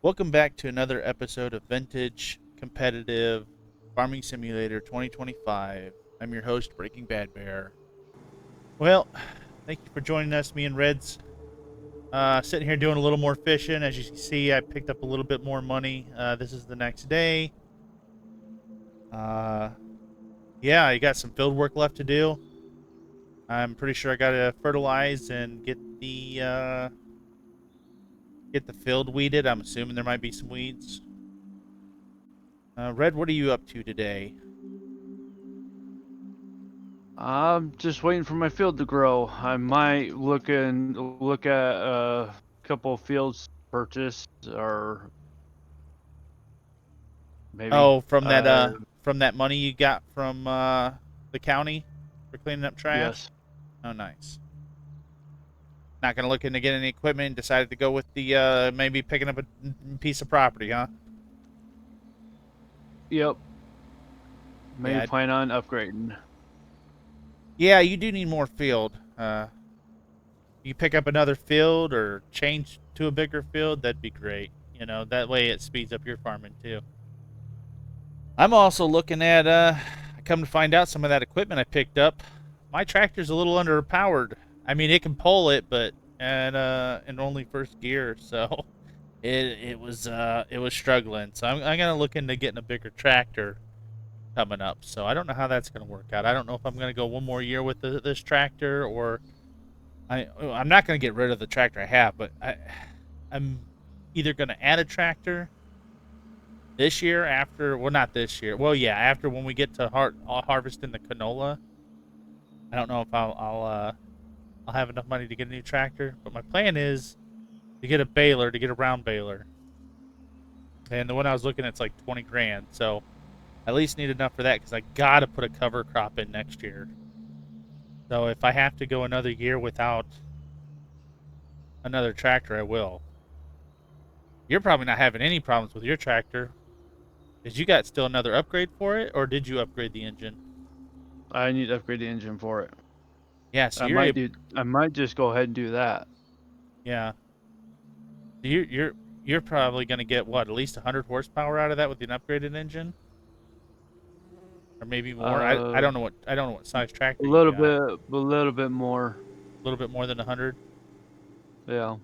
Welcome back to another episode of Vintage Competitive Farming Simulator 2025. I'm your host, Breaking Bad Bear. Well, thank you for joining us. Me and Red's sitting here doing a little more fishing. As you can see, I picked up a little bit more money. This is the next day. Yeah, I got some field work left to do. I'm pretty sure I got to fertilize and get the field weeded. I'm assuming there might be some weeds. Red, what are you up to today? I'm just waiting for my field to grow. I might look at a couple of fields purchase or maybe Oh, from that money you got from the county for cleaning up trash? yes. Oh, nice. Not gonna look into getting any equipment. Decided to go with the maybe picking up a piece of property, huh? Yep. Maybe Yeah, plan on upgrading. yeah. You do need more field. You pick up another field or change to a bigger field. That'd be great. You know, that way it speeds up your farming too. I'm also looking at come to find out some of that equipment I picked up. My tractor's a little underpowered. I mean, it can pull it, but and in only first gear, so it was struggling. So I'm gonna look into getting a bigger tractor coming up. So I don't know how that's gonna work out. I don't know if I'm gonna go one more year with this tractor, or I'm not gonna get rid of the tractor I have, but I'm either gonna add a tractor this year after, well, not this year. Well, yeah, after when we get to harvesting the canola. I don't know if I'll have enough money to get a new tractor, but my plan is to get a baler, to get a round baler. And the one I was looking at's like 20 grand, so I at least need enough for that because I gotta put a cover crop in next year. So if I have to go another year without another tractor, I will. You're probably not having any problems with your tractor. Did you got still another upgrade for it, or did you upgrade the engine? I need to upgrade the engine for it. Yeah, so I you're might able. do I might just go ahead and do that. Yeah, you're probably gonna get what, at least 100 horsepower out of that with an upgraded engine, or maybe more. I Uh don't know what size a tractor you little got. bit a little bit more. A little bit more than 100. Yeah.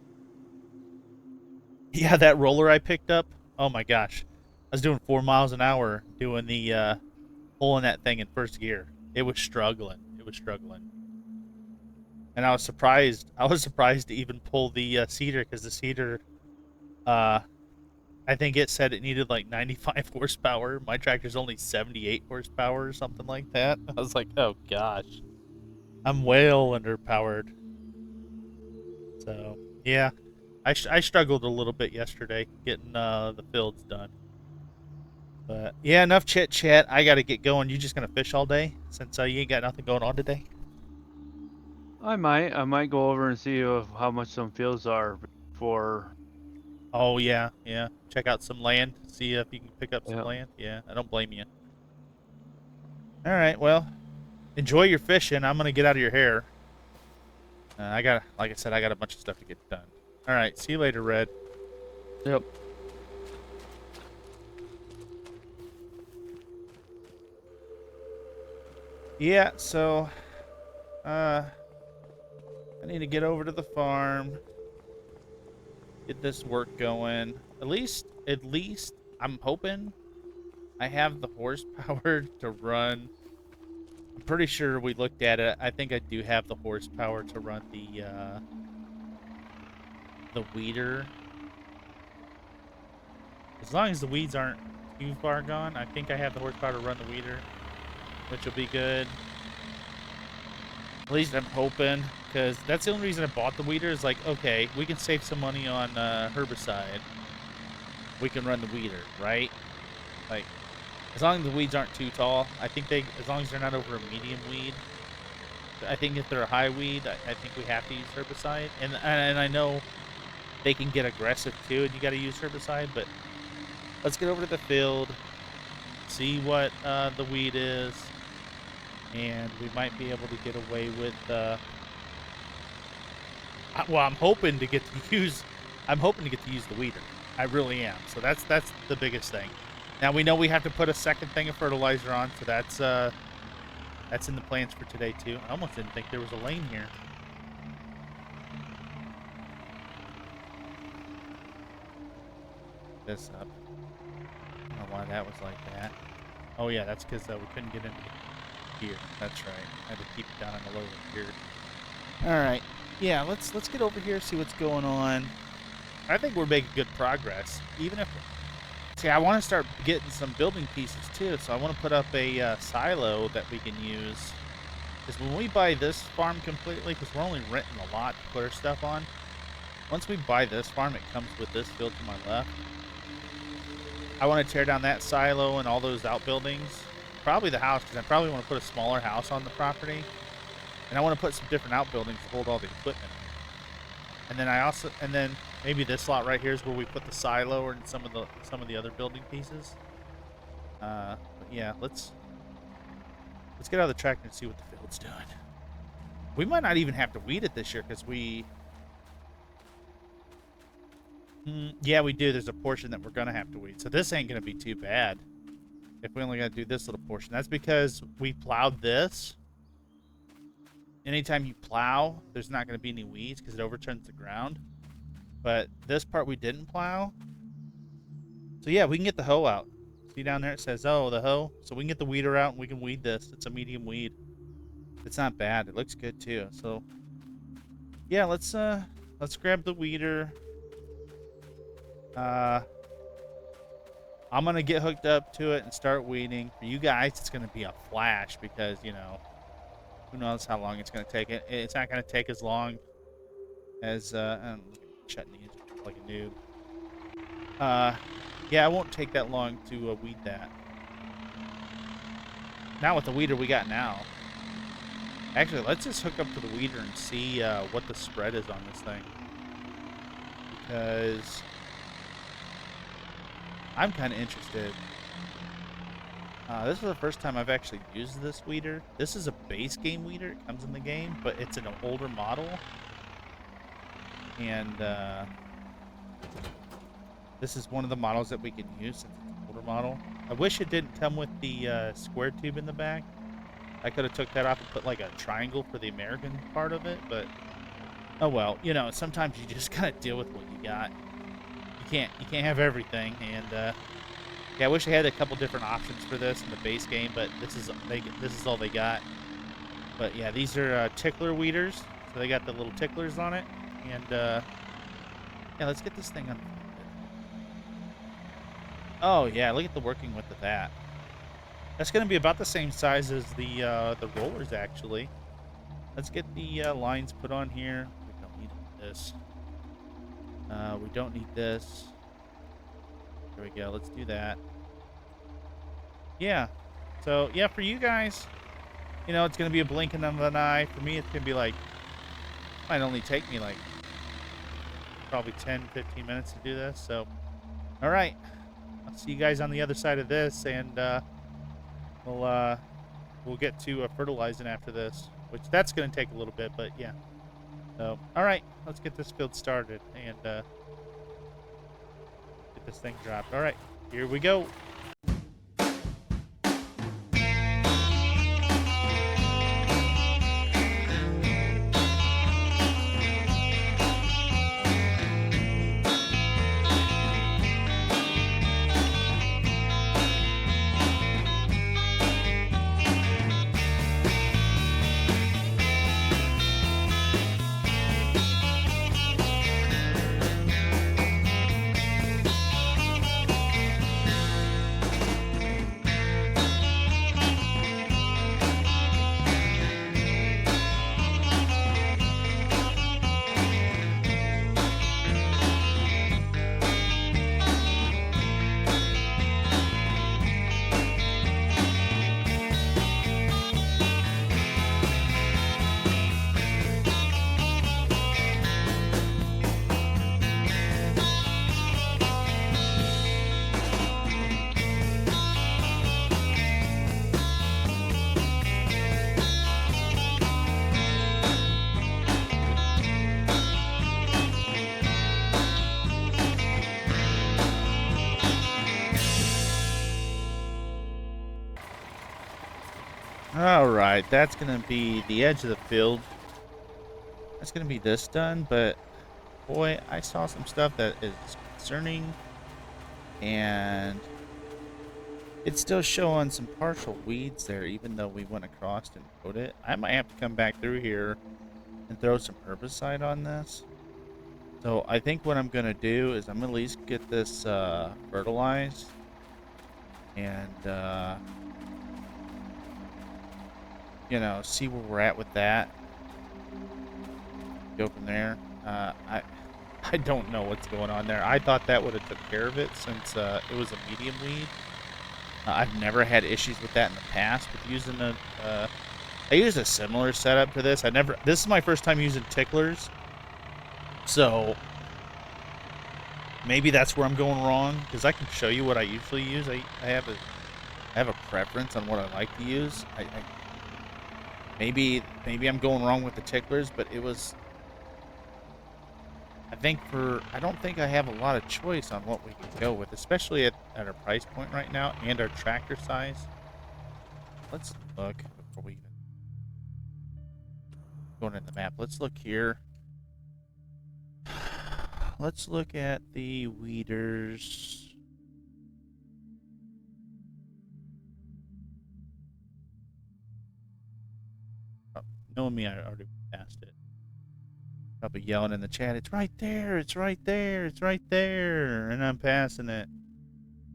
Yeah, that roller I picked up. Oh my gosh, I was doing 4 miles an hour doing the pulling that thing in first gear. It was struggling. It was struggling, and I was surprised. I was surprised to even pull the cedar because the cedar, uh, I think it said it needed like 95 horsepower. My tractor's only 78 horsepower or something like that. I was like, oh gosh, I'm well underpowered. So yeah, I struggled a little bit yesterday getting the fields done. But yeah, enough chit chat. I got to get going. You just gonna fish all day since you ain't got nothing going on today? I might go over and see how much some fields are for. Oh yeah, yeah. Check out some land. See if you can pick up some Yeah. land. Yeah, I don't blame you. All right, well, enjoy your fishing. I'm gonna get out of your hair. I got, like I said, I got a bunch of stuff to get done. All right, see you later, Red. Yep. Yeah, so uh, I need to get over to the farm, get this work going. At least I'm hoping I have the horsepower to run. I'm pretty sure we looked at it. I think I do have the horsepower to run the weeder. As long as the weeds aren't too far gone, I think I have the horsepower to run the weeder, which will be good. At least I'm hoping, because that's the only reason I bought the weeder. Is like, okay, we can save some money on herbicide. We can run the weeder, right? Like, as long as the weeds aren't too tall, I think as long as they're not over a medium weed, I think if they're a high weed, I think we have to use herbicide. And I know they can get aggressive too, and you got to use herbicide. But let's get over to the field, see what the weed is, and we might be able to get away with. Well, I'm hoping to get to use the weeder. I really am. So that's the biggest thing. Now we know we have to put a second thing of fertilizer on, so that's in the plans for today too. I almost didn't think there was a lane here. This up. I don't know why that was like that. Oh yeah, that's because we couldn't get into here. That's right. I had to keep it down on the lower here. All right. Yeah, let's get over here, see what's going on. I think we're making good progress. Even if, see, I want to start getting some building pieces too. So I want to put up a silo that we can use. Because when we buy this farm completely, because we're only renting a lot to put our stuff on. Once we buy this farm, it comes with this field to my left. I want to tear down that silo and all those outbuildings. Probably the house, because I probably want to put a smaller house on the property. And I want to put some different outbuildings to hold all the equipment. And then maybe this lot right here is where we put the silo and some of the other building pieces. But yeah, let's get out of the tractor and see what the field's doing. We might not even have to weed it this year because yeah, we do. There's a portion that we're gonna have to weed, so this ain't gonna be too bad if we only gotta do this little portion. That's because we plowed this. Anytime you plow, there's not going to be any weeds because it overturns the ground. But this part we didn't plow. So yeah, we can get the hoe out. See down there it says, oh, the hoe. So we can get the weeder out and we can weed this. It's a medium weed. It's not bad. It looks good too. So yeah, let's grab the weeder. I'm gonna get hooked up to it and start weeding. For you guys, it's gonna be a flash because, you know, who knows how long it's going to take. It's not going to take as long as, I'm shutting the engine like a noob. Yeah, it won't take that long to weed that. Now with the weeder we got now. Actually, let's just hook up to the weeder and see what the spread is on this thing. Because I'm kind of interested. This is the first time I've actually used this weeder. This is a base game weeder. It comes in the game, but it's an older model. And this is one of the models that we can use since it's an older model. I wish it didn't come with the square tube in the back. I could have took that off and put like a triangle for the American part of it, but oh well. You know, sometimes you just gotta deal with what you got. You can't have everything, and yeah, I wish they had a couple different options for this in the base game, but this is all they got. But yeah, these are tickler weeders, so they got the little ticklers on it, and yeah, let's get this thing on. Oh yeah, look at the working width of that. That's going to be about the same size as the rollers actually. Let's get the lines put on here. We don't need this. We don't need this. There we go. Let's do that. Yeah. So, yeah, for you guys, you know, it's going to be a blinking of an eye. For me, it's going to be like, it might only take me like probably 10, 15 minutes to do this. So, all right. I'll see you guys on the other side of this, and we'll get to fertilizing after this, which that's going to take a little bit, but yeah. So, all right. Let's get this field started and get this thing dropped. All right. Here we go. All right, that's gonna be the edge of the field. That's gonna be this done, but boy, I saw some stuff that is concerning, and it's still showing some partial weeds there, even though we went across and mowed it. I might have to come back through here and throw some herbicide on this. So I think what I'm gonna do is I'm gonna at least get this fertilized and you know, see where we're at with that. Go from there. I I don't know what's going on there. I thought that would have took care of it since it was a medium weed. I've never had issues with that in the past with using a. I used a similar setup to this. I never. This is my first time using ticklers, so maybe that's where I'm going wrong. Because I can show you what I usually use. I have a preference on what I like to use. Maybe I'm going wrong with the ticklers, but it was. I don't think I have a lot of choice on what we can go with, especially at our price point right now and our tractor size. Let's look before we even go into the map. Let's look here. Let's look at the weeders. Oh, knowing me, I already passed it. Probably yelling in the chat, it's right there, it's right there, it's right there, and I'm passing it.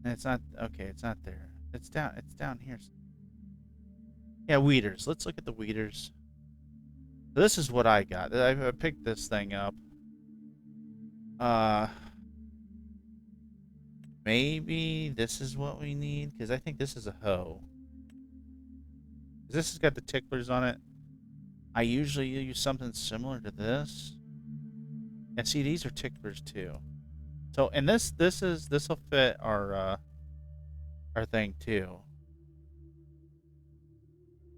And it's not okay, it's not there. It's down here. Yeah, weeders. Let's look at the weeders. So this is what I got. I picked this thing up. Uh Maybe this is what we need, because I think this is a hoe. This has got the ticklers on it. I usually use something similar to this. Yeah, see, these are ticklers too. So, and this will fit our thing too.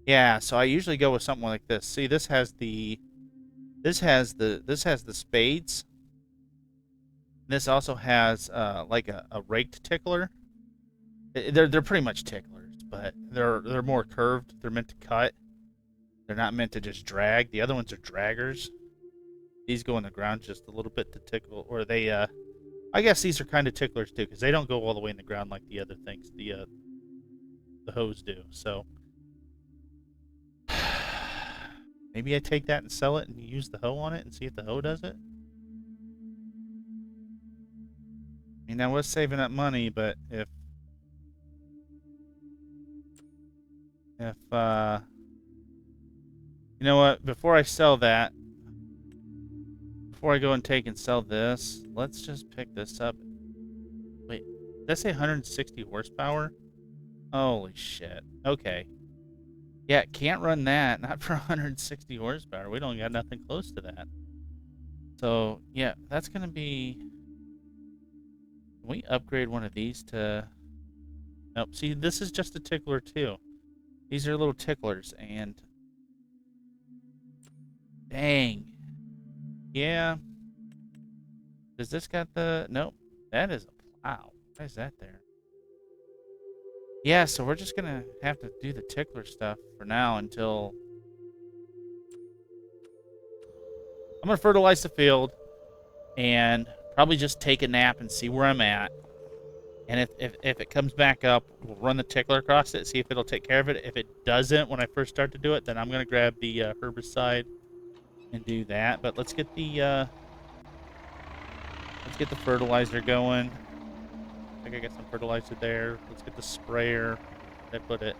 Yeah, so I usually go with something like this. See, this has the spades. This also has like a raked tickler. They're pretty much ticklers, but they're more curved. They're meant to cut. They're not meant to just drag. The other ones are draggers. These go in the ground just a little bit to tickle, or they I guess these are kind of ticklers too, because they don't go all the way in the ground like the other things the hose do. So maybe I take that and sell it and use the hoe on it and see if the hoe does it. I mean, I was saving up money, but if you know what, before I sell that, before I go and take and sell this, let's just pick this up. Wait, did I say 160 horsepower? Holy shit. Okay. Yeah, can't run that. Not for 160 horsepower. We don't got nothing close to that. So, yeah, that's going to be... Can we upgrade one of these to... Nope. See, this is just a tickler, too. These are little ticklers, and... Dang. Yeah. Does this got the... Nope. That is a plow. Why is that there? Yeah, so we're just going to have to do the tickler stuff for now until... I'm going to fertilize the field and probably just take a nap and see where I'm at. And if it comes back up, we'll run the tickler across it, see if it'll take care of it. If it doesn't when I first start to do it, then I'm going to grab the herbicide and do that. But let's get the fertilizer going. I think I got some fertilizer there. Let's get the sprayer. I put it.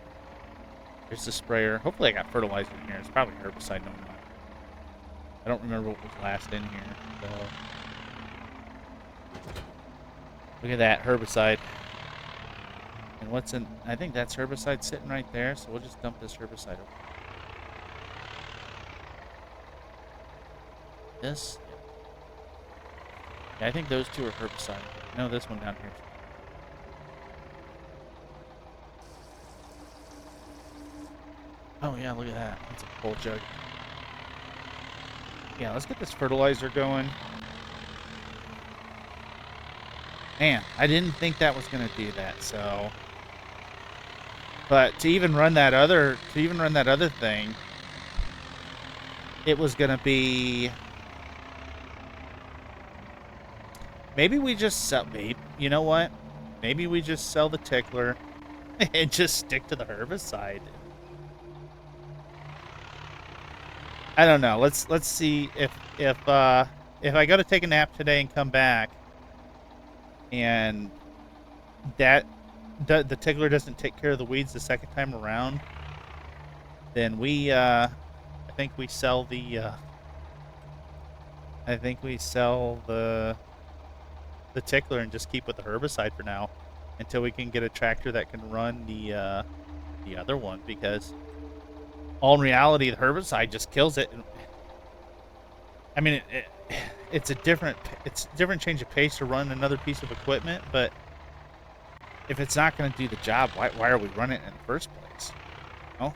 There's the sprayer. Hopefully I got fertilizer in here. It's probably herbicide. No, I don't remember what was last in here. So look at that herbicide. And what's in... I think that's herbicide sitting right there, so we'll just dump this herbicide over. This? Yeah, I think those two are herbicide. No, this one down here. Oh yeah, look at that. That's a full jug. Yeah, let's get this fertilizer going. Man, I didn't think that was going to do that, so... But to even run that other thing, it was gonna be, maybe we just sell. Maybe, you know what? Maybe we just sell the tickler and just stick to the herbicide. I don't know. Let's see if I go to take a nap today and come back, and that the tickler doesn't take care of the weeds the second time around, then I think we sell the tickler and just keep with the herbicide for now until we can get a tractor that can run the other one, because all in reality the herbicide just kills it. I mean, it's a different change of pace to run another piece of equipment, but if it's not going to do the job, why are we running it in the first place? You know,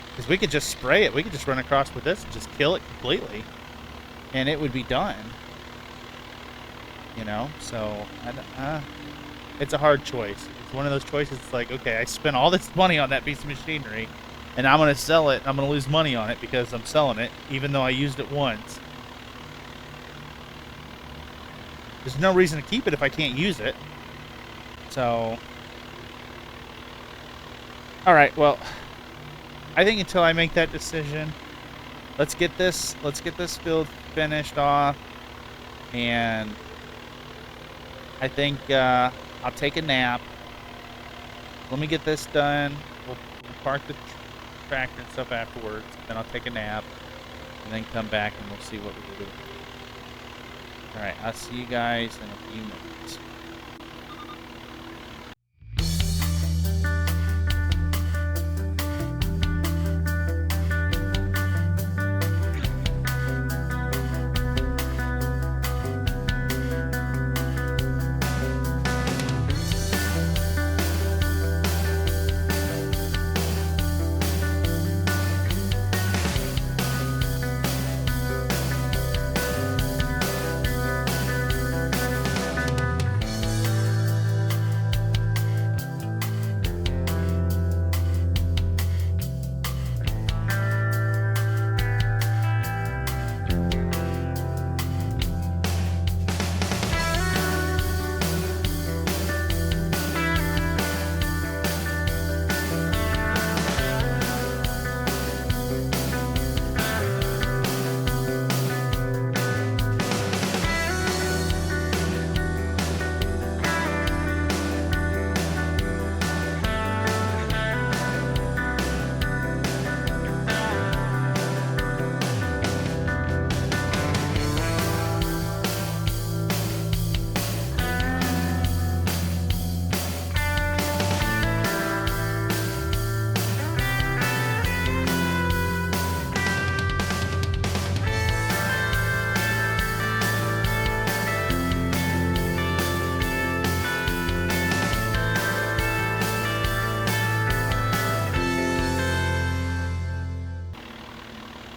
because we could just spray it. We could just run across with this and just kill it completely, and it would be done. You know, so it's a hard choice. It's one of those choices. It's like, okay, I spent all this money on that piece of machinery, and I'm going to sell it. I'm going to lose money on it because I'm selling it, even though I used it once. There's no reason to keep it if I can't use it. So, all right. Well, I think until I make that decision, let's get this field finished off, and I think I'll take a nap. Let me get this done. We'll park the tractor and stuff afterwards. Then I'll take a nap, and then come back and we'll see what we do. All right, I'll see you guys in a few minutes.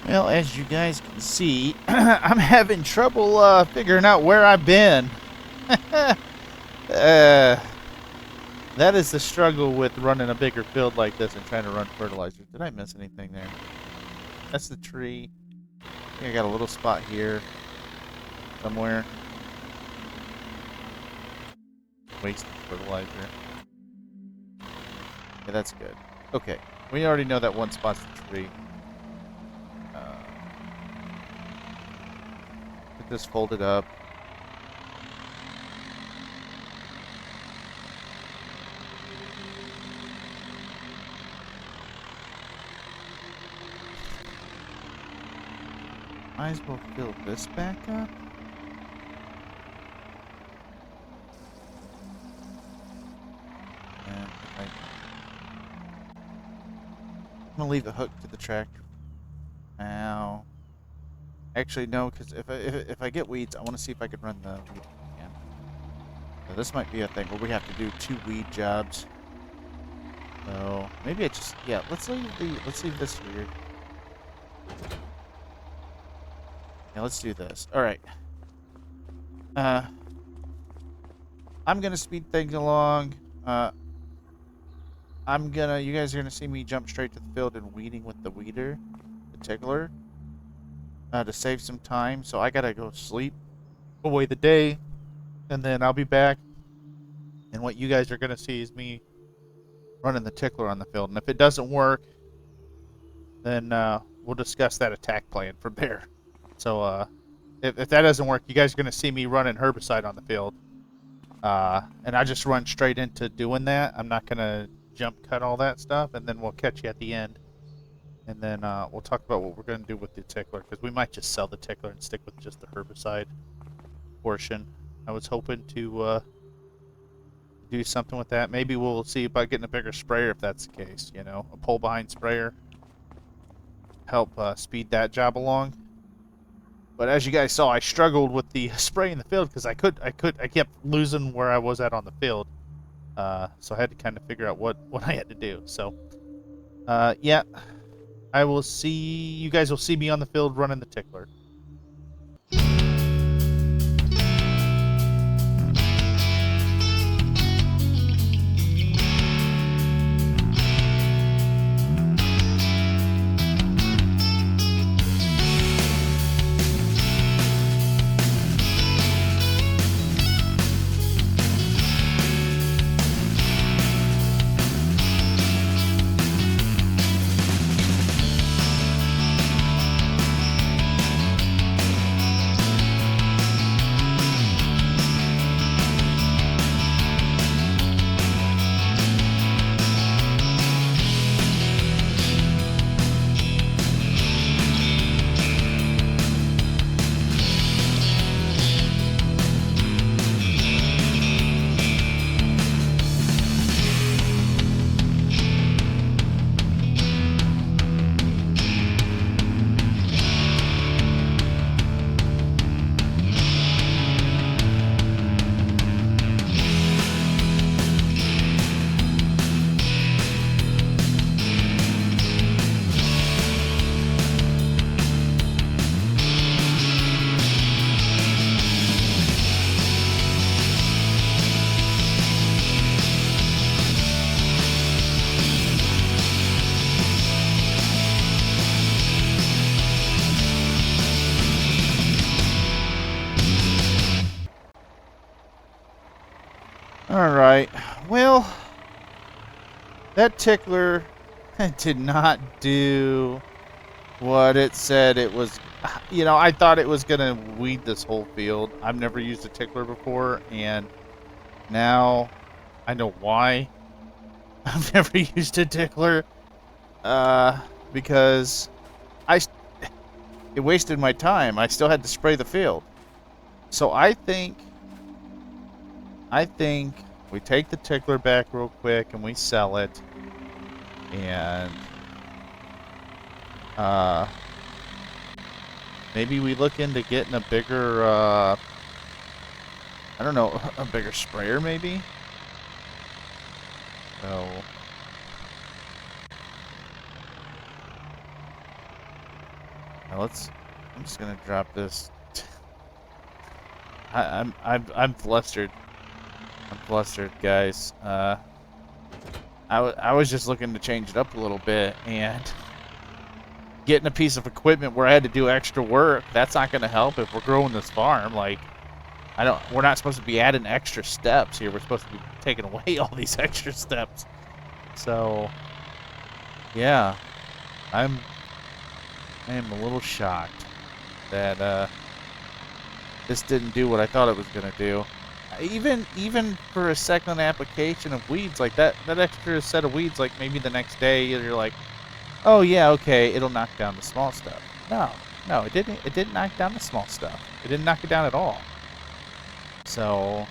Well, as you guys can see, I'm having trouble figuring out where I've been. That is the struggle with running a bigger field like this and trying to run fertilizer. Did I miss anything there? That's the tree. I think I got a little spot here somewhere. Wasting fertilizer. Yeah, that's good. Okay, we already know that one spot's the tree. Get this folded up. Might as well fill this back up. And I'm gonna leave the hook to the tractor. Now, actually no, because if I get weeds, I want to see if I can run the weed again. So this might be a thing where we have to do 2 weed jobs. So maybe let's leave this here. Yeah, let's do this. All right. I'm gonna speed things along. You guys are gonna see me jump straight to the field and weeding with the weeder, the tickler, to save some time. So I gotta go sleep away the day, and then I'll be back. And what you guys are gonna see is me running the tickler on the field. And if it doesn't work, then we'll discuss that attack plan from there. So if that doesn't work, you guys are gonna see me running herbicide on the field. And I just run straight into doing that. I'm not gonna jump cut all that stuff, and then we'll catch you at the end. And then we'll talk about what we're going to do with the tickler, because we might just sell the tickler and stick with just the herbicide portion. I was hoping to do something with that. Maybe we'll see about getting a bigger sprayer if that's the case. You know, a pull behind sprayer, help speed that job along. But as you guys saw, I struggled with the spray in the field because I kept losing where I was at on the field. So I had to kind of figure out what I had to do. So, yeah, I will see you guys will see me on the field running the tickler. All right. Well, that tickler did not do what it said it was. You know, I thought it was gonna weed this whole field. I've never used a tickler before, and now I know why I've never used a tickler. Because I it wasted my time. I still had to spray the field. So I think we take the tickler back real quick and we sell it, and uh, maybe we look into getting a bigger I don't know, a bigger sprayer maybe. So now I'm just gonna drop this. I'm flustered. I'm flustered, guys. I was just looking to change it up a little bit, and getting a piece of equipment where I had to do extra work, that's not going to help if we're growing this farm. Like, we're not supposed to be adding extra steps here. We're supposed to be taking away all these extra steps. So, yeah, I am a little shocked that this didn't do what I thought it was going to do. Even for a second application of weeds, like that extra set of weeds, like maybe the next day you're like, oh yeah, okay, it'll knock down the small stuff. No, it didn't. It didn't knock down the small stuff. It didn't knock it down at all. So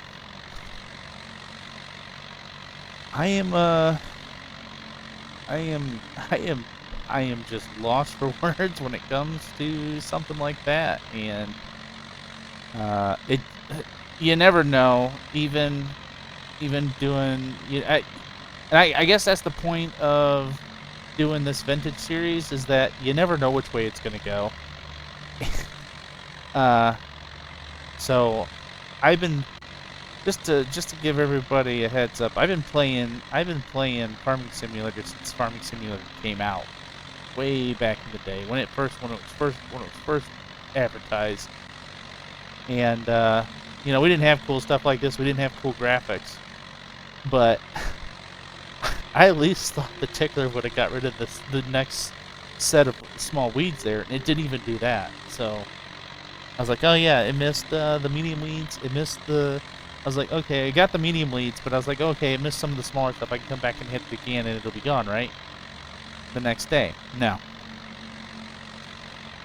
I am I am just lost for words when it comes to something like that, and it you never know. Even doing I guess that's the point of doing this vintage series, is that you never know which way it's gonna go. uh, so I've been just to give everybody a heads up, I've been playing Farming Simulator since Farming Simulator came out, way back in the day when it was first advertised, and we didn't have cool stuff like this. We didn't have cool graphics, but I at least thought the tickler would have got rid of the next set of small weeds there, and it didn't even do that. So I was like, oh yeah, it missed the medium weeds. It missed the. I was like, okay, I got the medium weeds, but I was like, okay, it missed some of the smaller stuff. I can come back and hit it again, and it'll be gone, right? The next day. No.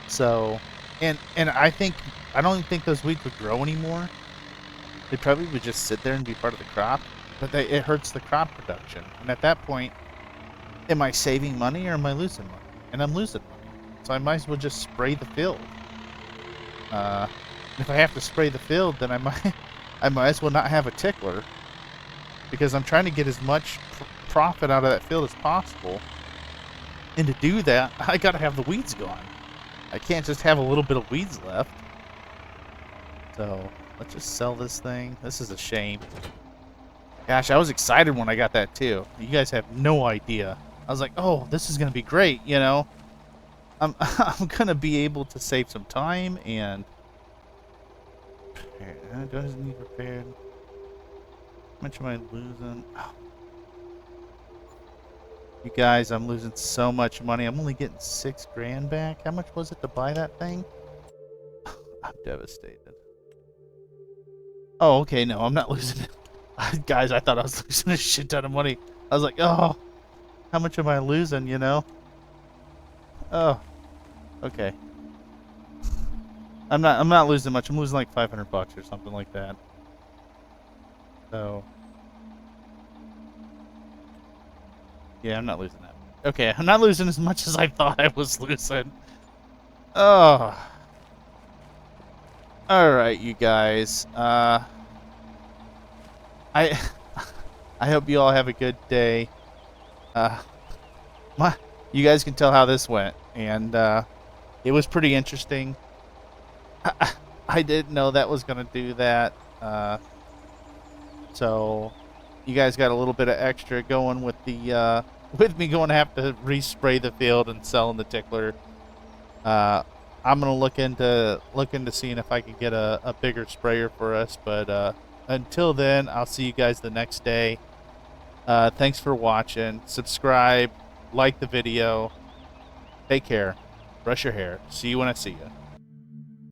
So, and I don't think those weeds would grow anymore. They probably would just sit there and be part of the crop, but it hurts the crop production. And at that point, am I saving money or am I losing money? And I'm losing money, so I might as well just spray the field. Uh, if I have to spray the field, then I might as well not have a tickler because I'm trying to get as much profit out of that field as possible. And to do that, I gotta have the weeds gone. I can't just have a little bit of weeds left. So let's just sell this thing. This is a shame. Gosh, I was excited when I got that too. You guys have no idea. I was like, oh, this is gonna be great. I'm gonna be able to save some time and doesn't need repaired. How much am I losing? Oh. You guys, I'm losing so much money. I'm only getting $6,000 back. How much was it to buy that thing? I'm devastated. Oh, okay, no, I'm not losing it. Guys, I thought I was losing a shit ton of money. I was like, oh, how much am I losing, Oh, okay. I'm not losing much. I'm losing like $500 or something like that. So, yeah, I'm not losing that. Okay, I'm not losing as much as I thought I was losing. Oh. Alright, you guys. I I hope you all have a good day. Uh you guys can tell how this went, and it was pretty interesting. I didn't know that was gonna do that. So you guys got a little bit of extra going with the with me going to have to respray the field and selling the tickler. I'm gonna look into seeing if I can get a bigger sprayer for us. But until then, I'll see you guys the next day. Thanks for watching. Subscribe, like the video. Take care. Brush your hair. See you when I see you.